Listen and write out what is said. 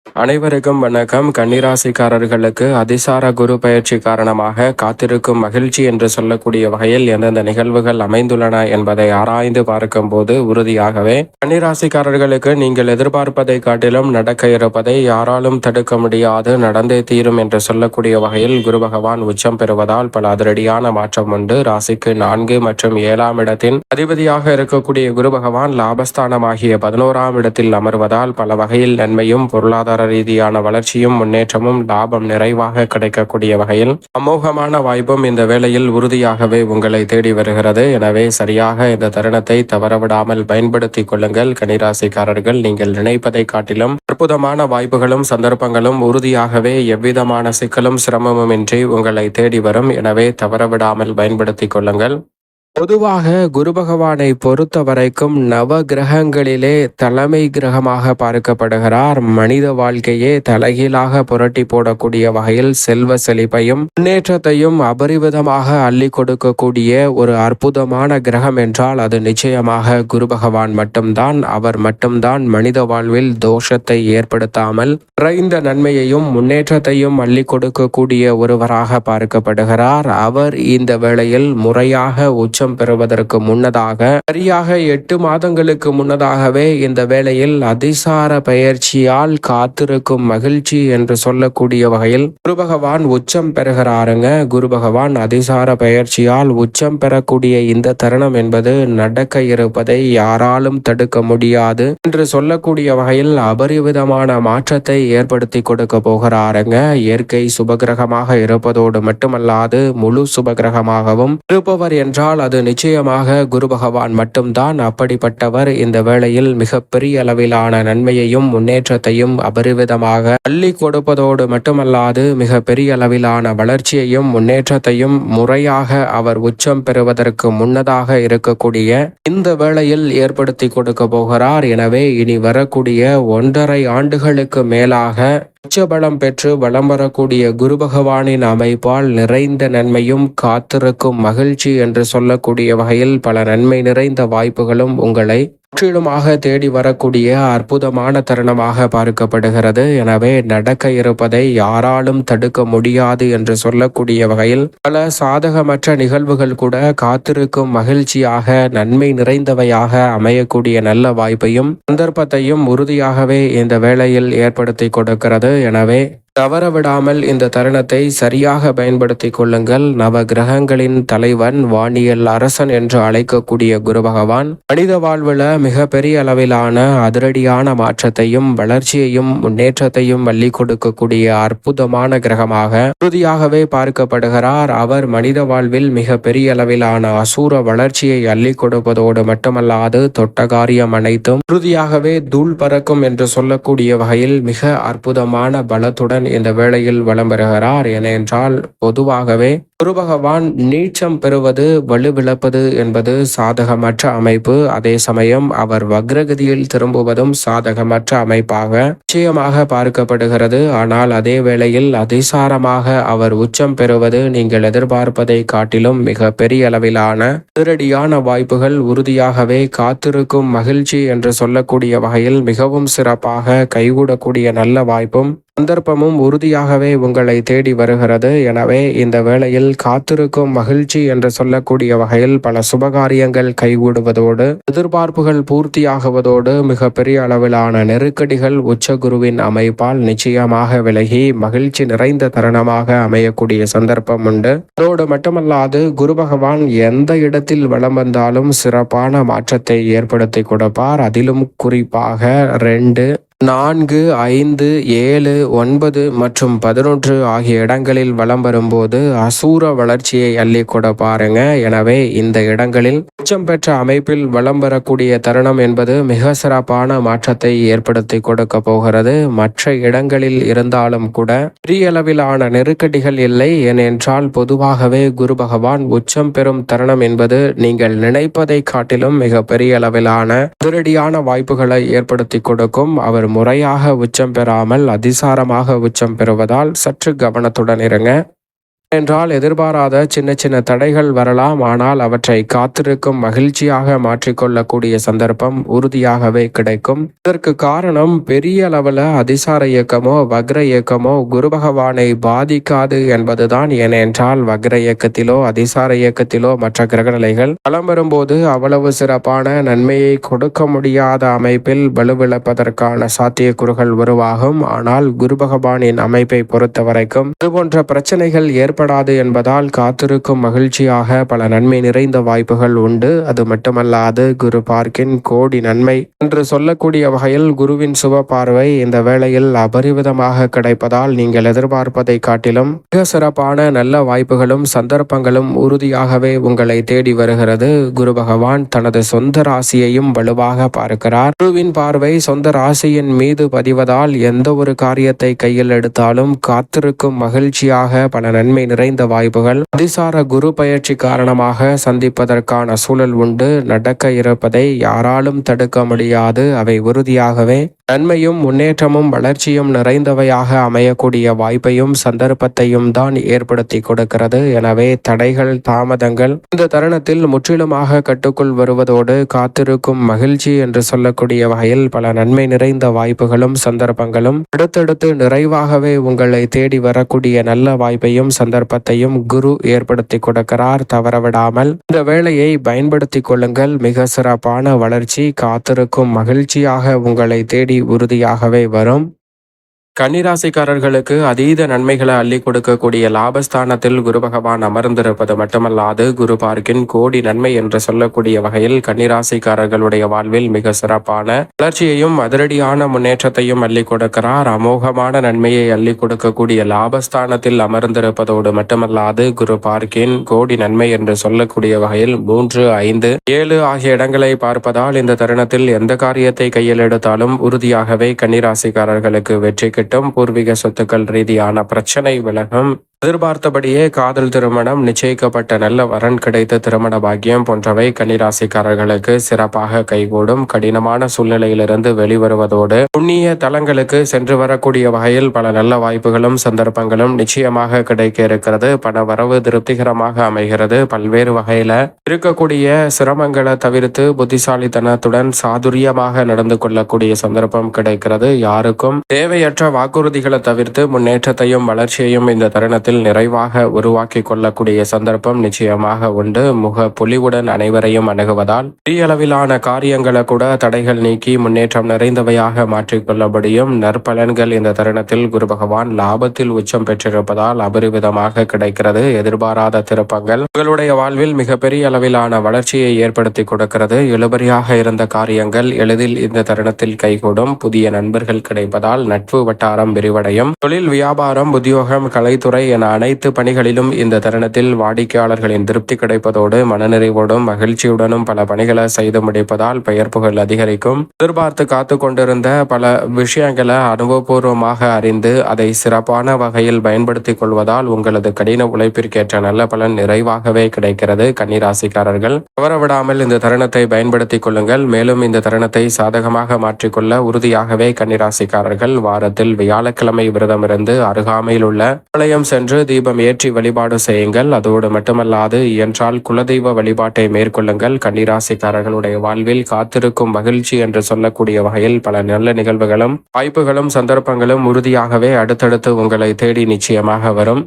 அனைவருக்கும் வணக்கம். கன்னிராசிக்காரர்களுக்கு அதிசார குரு பயிற்சி காரணமாக காத்திருக்கும் மகிழ்ச்சி என்று சொல்லக்கூடிய வகையில் எந்தெந்த நிகழ்வுகள் அமைந்துள்ளன என்பதை ஆராய்ந்து பார்க்கும் போது உறுதியாகவே கன்னிராசிக்காரர்களுக்கு நீங்கள் எதிர்பார்ப்பதை காட்டிலும் நடக்க இருப்பதை யாராலும் தடுக்க முடியாது, நடந்தே தீரும் என்று சொல்லக்கூடிய வகையில் குரு பகவான் உச்சம் பெறுவதால் பல அதிரடியான மாற்றம் உண்டு. ராசிக்கு 4 மற்றும் 7ஆம் இடத்தின் அதிபதியாக இருக்கக்கூடிய குரு பகவான் லாபஸ்தானமாகிய 11ஆம் இடத்தில் அமர்வதால் பல வகையில் நன்மையும் பொருளாதார ரீதியான வளர்ச்சியும் முன்னேற்றமும் லாபம் நிறைவாக கிடைக்கக்கூடிய வகையில் அமோகமான வாய்ப்பும் இந்த வேளையில் உறுதியாகவே உங்களை தேடி வருகிறது. எனவே சரியாக இந்த தருணத்தை தவறவிடாமல் பயன்படுத்திக் கொள்ளுங்கள். கன்னிராசிக்காரர்கள், நீங்கள் நினைப்பதை காட்டிலும் அற்புதமான வாய்ப்புகளும் சந்தர்ப்பங்களும் உறுதியாகவே எவ்விதமான சிக்கலும் சிரமமுமின்றி உங்களை தேடி வரும். எனவே தவறவிடாமல் பயன்படுத்திக் கொள்ளுங்கள். பொதுவாக குரு பகவானை பொறுத்த வரைக்கும் நவ கிரகங்களிலே தலைமை கிரகமாக பார்க்கப்படுகிறார். மனித வாழ்க்கையே தலைகீழாக புரட்டி போடக்கூடிய வகையில் செல்வ செழிப்பையும் முன்னேற்றத்தையும் அபரிவிதமாக அள்ளி கொடுக்கக்கூடிய ஒரு அற்புதமான கிரகம் என்றால் அது நிச்சயமாக குரு பகவான் மட்டும்தான். அவர் மட்டும்தான் மனித வாழ்வில் தோஷத்தை ஏற்படுத்தாமல் நிறைந்த நன்மையையும் முன்னேற்றத்தையும் அள்ளி கொடுக்கக்கூடிய ஒருவராக பார்க்கப்படுகிறார். அவர் இந்த வேளையில் முறையாக உச்சம் பெறுவதற்கு முன்னதாக சரியாக 8 மாதங்களுக்கு முன்னதாகவே இந்த வேளையில் அதிசார பயிற்சியால் காத்திருக்கும் மகிழ்ச்சி என்று சொல்லக்கூடிய வகையில் குரு பகவான் உச்சம் பெறுகிறாருங்க. குரு பகவான் அதிசார பயிற்சியால் உச்சம் பெறக்கூடிய இந்த தருணம் என்பது நடக்க இருப்பதை யாராலும் தடுக்க முடியாது என்று சொல்லக்கூடிய வகையில் அபரிவிதமான மாற்றத்தை ஏற்படுத்தி கொடுக்க போகிறாருங்க. இயற்கை சுபகிரகமாக இருப்பதோடு மட்டுமல்லாது முழு சுபகிரகமாகவும் இருப்பவர் என்றால் அது நிச்சயமாக குரு பகவான் மட்டும்தான். அப்படிப்பட்டவர் இந்த வேளையில் மிகப்பெரிய அளவிலான நன்மையையும் முன்னேற்றத்தையும் அபரிவிதமாக அள்ளி கொடுப்பதோடு மட்டுமல்லாது மிக பெரிய அளவிலான வளர்ச்சியையும் முன்னேற்றத்தையும் முறையாக அவர் உச்சம் பெறுவதற்கு முன்னதாக இருக்கக்கூடிய இந்த வேளையில் ஏற்படுத்தி கொடுக்க போகிறார். எனவே இனி வரக்கூடிய 1.5 ஆண்டுகளுக்கு மேலாக உச்சபலம் பெற்று வலம் வரக்கூடிய குரு பகவானின் அமைப்பால் நிறைந்த நன்மையும் காத்திருக்கும் மகிழ்ச்சி என்று சொல்லக்கூடிய வகையில் பல நன்மை நிறைந்த வாய்ப்புகளும் உங்களை முற்றிலுமாக தேடி வரக்கூடிய அற்புதமான தருணமாக பார்க்கப்படுகிறது. எனவே நடக்க இருப்பதை யாராலும் தடுக்க முடியாது என்று சொல்லக்கூடிய வகையில் பல சாதகமற்ற நிகழ்வுகள் கூட காத்திருக்கும் மகிழ்ச்சியாக நன்மை நிறைந்தவையாக அமையக்கூடிய நல்ல வாய்ப்பையும் சந்தர்ப்பத்தையும் உறுதியாகவே இந்த வேளையில் ஏற்படுத்தி கொடுக்கிறது. எனவே தவறவிடாமல் இந்த தருணத்தை சரியாக பயன்படுத்தி கொள்ளுங்கள். நவ கிரகங்களின் தலைவன், வானியல் அரசன் என்று அழைக்கக்கூடிய குரு பகவான் மனித வாழ்வில் மிக பெரிய அளவிலான அதிரடியான மாற்றத்தையும் வளர்ச்சியையும் முன்னேற்றத்தையும் அள்ளி கொடுக்கக்கூடிய அற்புதமான கிரகமாக உறுதியாகவே பார்க்கப்படுகிறார். அவர் மனித வாழ்வில் மிக பெரிய அளவிலான அசூர வளர்ச்சியை அள்ளி கொடுப்பதோடு மட்டுமல்லாது தொட்ட காரியம் அனைத்தும் உறுதியாகவே தூள் பறக்கும் என்று சொல்லக்கூடிய வகையில் மிக அற்புதமான பலத்துடன் இந்த வேளையில் வலம் பெறுகிறார். ஏனென்றால் பொதுவாகவே குரு பகவான் நீச்சம் பெறுவது வலுவிழப்பது என்பது சாதகமற்ற அமைப்பு. அதே சமயம் அவர் வக்ரகதியில் திரும்புவதும் சாதகமற்ற அமைப்பாக நிச்சயமாக பார்க்கப்படுகிறது. ஆனால் அதே வேளையில் அதிசாரமாக அவர் உச்சம் பெறுவது நீங்கள் எதிர்பார்ப்பதை காட்டிலும் மிக பெரிய அளவிலான அதிரடியான வாய்ப்புகள் உறுதியாகவே காத்திருக்கும் மகிழ்ச்சி என்று சொல்லக்கூடிய வகையில் மிகவும் சிறப்பாக கைகூடக்கூடிய நல்ல வாய்ப்பும் சந்தர்ப்பமும் உறுதியாகவே உங்களை தேடி வருகிறது. எனவே இந்த வேளையில் காத்திருக்கும் மகிழ்ச்சி என்று சொல்லக்கூடிய வகையில் பல சுபகாரியங்கள் கைகூடுவதோடு எதிர்பார்ப்புகள் பூர்த்தியாகுவதோடு மிக பெரிய அளவிலான நெருக்கடிகள் உச்சகுருவின் அமைப்பால் நிச்சயமாக விலகி மகிழ்ச்சி நிறைந்த தருணமாக அமையக்கூடிய சந்தர்ப்பம் உண்டு. அதோடு மட்டுமல்லாது குரு பகவான் எந்த இடத்தில் வலம் வந்தாலும் சிறப்பான மாற்றத்தை ஏற்படுத்தி கொடுப்பார். அதிலும் குறிப்பாக 2, 4, 5, 7, 9 மற்றும் 11 ஆகிய இடங்களில் வலம் வரும்போது அசூர வளர்ச்சியை அள்ளி கொடுப்பாருங்க. எனவே இந்த இடங்களில் உச்சம் பெற்ற அமைப்பில் வலம் வரக்கூடிய தருணம் என்பது மிக சிறப்பான மாற்றத்தை ஏற்படுத்தி கொடுக்க போகிறது. மற்ற இடங்களில் இருந்தாலும் கூட பெரிய அளவிலான நெருக்கடிகள் இல்லை. ஏனென்றால் பொதுவாகவே குரு பகவான் உச்சம் பெறும் தருணம் என்பது நீங்கள் நினைப்பதை காட்டிலும் மிக பெரிய அளவிலான அதிரடியான வாய்ப்புகளை ஏற்படுத்தி கொடுக்கும். அவர் முறையாக உச்சம் பெறாமல் அதிசாரமாக உச்சம் பெறுவதால் சற்று கவனத்துடன் இருங்க. என்றால் எதிர்பாராத சின்ன சின்ன தடைகள் வரலாம், ஆனால் அவற்றை காத்திருக்கும் மகிழ்ச்சியாக மாற்றிக்கொள்ளக்கூடிய சந்தர்ப்பம் உறுதியாகவே கிடைக்கும். இதற்கு காரணம் பெரிய அளவில் அதிசார இயக்கமோ வக்ர இயக்கமோ குரு பகவானை பாதிக்காது என்பதுதான். ஏனென்றால் வக்ர இயக்கத்திலோ அதிசார இயக்கத்திலோ மற்ற கிரகநிலைகள் பலம் வரும்போது அவ்வளவு சிறப்பான நன்மையை கொடுக்க முடியாத அமைப்பில் வலுவிழப்பதற்கான சாத்தியக்கூறுகள் உருவாகும். ஆனால் குரு பகவானின் அமைப்பை பொறுத்த வரைக்கும் இதுபோன்ற பிரச்சனைகள் ஏற்படாது என்பதால் காத்திருக்கும் மகிழ்ச்சியாக பல நன்மை நிறைந்த வாய்ப்புகள் உண்டு. அது மட்டுமல்லாது குரு பார்க்கின் கோடி நன்மை என்று சொல்லக்கூடிய வகையில் குருவின் சுப பார்வை இந்த வேளையில் அபரிவிதமாக கிடைப்பதால் நீங்கள் எதிர்பார்ப்பதை காட்டிலும் மிக சிறப்பான நல்ல வாய்ப்புகளும் சந்தர்ப்பங்களும் உறுதியாகவே உங்களை தேடி வருகிறது. குரு பகவான் தனது சொந்த ராசியையும் வலுவாக பார்க்கிறார். குருவின் பார்வை சொந்த ராசியின் மீது பதிவதால் எந்த ஒரு காரியத்தை கையில் எடுத்தாலும் காத்திருக்கும் மகிழ்ச்சியாக பல நன்மை நிறைந்த வாய்ப்புகள் அதிசார குரு பயிற்சி காரணமாக சந்திப்பதற்கான சூழல் உண்டு. நடக்க இருப்பதை யாராலும் தடுக்க முடியாது. அவை உறுதியாகவே நன்மையும் முன்னேற்றமும் வளர்ச்சியும் நிறைந்தவையாக அமையக்கூடிய வாய்ப்பையும் சந்தர்ப்பத்தையும் தான் ஏற்படுத்தி கொடுக்கிறது. எனவே தடைகள் தாமதங்கள் இந்த தருணத்தில் முற்றிலுமாக கட்டுக்குள் வருவதோடு காத்திருக்கும் மகிழ்ச்சி என்று சொல்லக்கூடிய வகையில் பல நன்மை நிறைந்த வாய்ப்புகளும் சந்தர்ப்பங்களும் அடுத்தடுத்து நிறைவாகவே உங்களை தேடி வரக்கூடிய நல்ல வாய்ப்பையும் சந்தர்ப்பத்தையும் குரு ஏற்படுத்தி கொடுக்கிறார். தவறவிடாமல் இந்த வேளையை பயன்படுத்தி கொள்ளுங்கள். மிக சிறப்பான வளர்ச்சி காத்திருக்கும் மகிழ்ச்சியாக உங்களை தேடி உறுதியாகவே வரும். கன்னிராசிக்காரர்களுக்கு அதீத நன்மைகளை அள்ளி கொடுக்கக்கூடிய லாபஸ்தானத்தில் குரு பகவான் அமர்ந்திருப்பது மட்டுமல்லாது குரு பார்க்கின் கோடி நன்மை என்று சொல்லக்கூடிய வகையில் கன்னிராசிக்காரர்களுடைய வாழ்வில் மிக சிறப்பான வளர்ச்சியையும் அதிரடியான முன்னேற்றத்தையும் அள்ளி கொடுக்கிறார். அமோகமான நன்மையை அள்ளி கொடுக்கக்கூடிய லாபஸ்தானத்தில் அமர்ந்திருப்பதோடு மட்டுமல்லாது குரு பார்க்கின் கோடி நன்மை என்று சொல்லக்கூடிய வகையில் 3, 5, 7 ஆகிய இடங்களை பார்ப்பதால் இந்த தருணத்தில் எந்த காரியத்தை கையில் எடுத்தாலும் உறுதியாகவே கன்னிராசிக்காரர்களுக்கு வெற்றி கிட்டும். பூர்வீக சொத்துக்கள் ரீதியான பிரச்சனை விலகும். எதிர்பார்த்தபடியே காதல் திருமணம், நிச்சயிக்கப்பட்ட நல்ல வரன் கிடைத்த திருமண பாக்கியம் போன்றவை கன்னிராசிக்காரர்களுக்கு சிறப்பாக கைகூடும். கடினமான சூழ்நிலையிலிருந்து வெளிவருவதோடு புண்ணிய தலங்களுக்கு சென்று வரக்கூடிய வகையில் பல நல்ல வாய்ப்புகளும் சந்தர்ப்பங்களும் நிச்சயமாக கிடைக்க இருக்கிறது. பண வரவு திருப்திகரமாக அமைகிறது. பல்வேறு வகையில இருக்கக்கூடிய சிரமங்களை தவிர்த்து புத்திசாலித்தனத்துடன் சாதுரியமாக நடந்து கொள்ளக்கூடிய சந்தர்ப்பம் கிடைக்கிறது. யாருக்கும் தேவையற்ற வாக்குறுதிகளை தவிர்த்து முன்னேற்றத்தையும் வளர்ச்சியையும் இந்த தருணத்தில் நிறைவாக உருவாக்கி கொள்ளக்கூடிய சந்தர்ப்பம் நிச்சயமாக உண்டு. முக பொலிவுடன் அனைவரையும் அணுகுவதால் பெரிய அளவிலான காரியங்களை கூட தடைகள் நீக்கி முன்னேற்றம் நிறைந்தவையாக மாற்றிக்கொள்ள முடியும். நற்பலன்கள் இந்த தருணத்தில் குரு பகவான் லாபத்தில் உச்சம் பெற்றிருப்பதால் அபரிவிதமாக கிடைக்கிறது. எதிர்பாராத திருப்பங்கள் உங்களுடைய வாழ்வில் மிகப்பெரிய அளவிலான வளர்ச்சியை ஏற்படுத்தி கொடுக்கிறது. இழுபறியாக இருந்த காரியங்கள் எளிதில் இந்த தருணத்தில் கைகூடும். புதிய நண்பர்கள் கிடைப்பதால் நட்பு வட்டாரம் விரிவடையும். தொழில், வியாபாரம், உத்தியோகம், கலைத்துறை என அனைத்து பணிகளிலும் இந்த தருணத்தில் வாடிக்கையாளர்களின் திருப்தி கிடைப்பதோடு மனநிறைவோடும் மகிழ்ச்சியுடனும் பல பணிகளை செய்து முடிப்பதால் பெயர் புகழ் அதிகரிக்கும். எதிர்பார்த்து காத்து கொண்டிருந்த பல விஷயங்களை அனுபவபூர்வமாக அறிந்து அதை சிறப்பான வகையில் பயன்படுத்திக் கொள்வதால் உங்களது கடின உழைப்பிற்கேற்ற நல்ல பலன் நிறைவாகவே கிடைக்கிறது. கன்னிராசிக்காரர்கள் தவறவிடாமல் இந்த தருணத்தை பயன்படுத்திக் கொள்ளுங்கள். மேலும் இந்த தருணத்தை சாதகமாக மாற்றிக்கொள்ள உறுதியாகவே கன்னிராசிக்காரர்கள் வாரத்தில் வியாழக்கிழமை விரதமிருந்து அருகாமையில் உள்ள ஆலயம் சென்று தீபம் ஏற்றி வழிபாடு செய்யுங்கள். அதோடு மட்டுமல்லாது இயன்றால் குலதெய்வ வழிபாட்டை மேற்கொள்ளுங்கள். கன்னிராசிக்காரர்களுடைய வாழ்வில் காத்திருக்கும் மகிழ்ச்சி என்று சொல்லக்கூடிய வகையில் பல நல்ல நிகழ்வுகளும் வாய்ப்புகளும் சந்தர்ப்பங்களும் உறுதியாகவே அடுத்தடுத்து உங்களை தேடி நிச்சயமாக வரும்.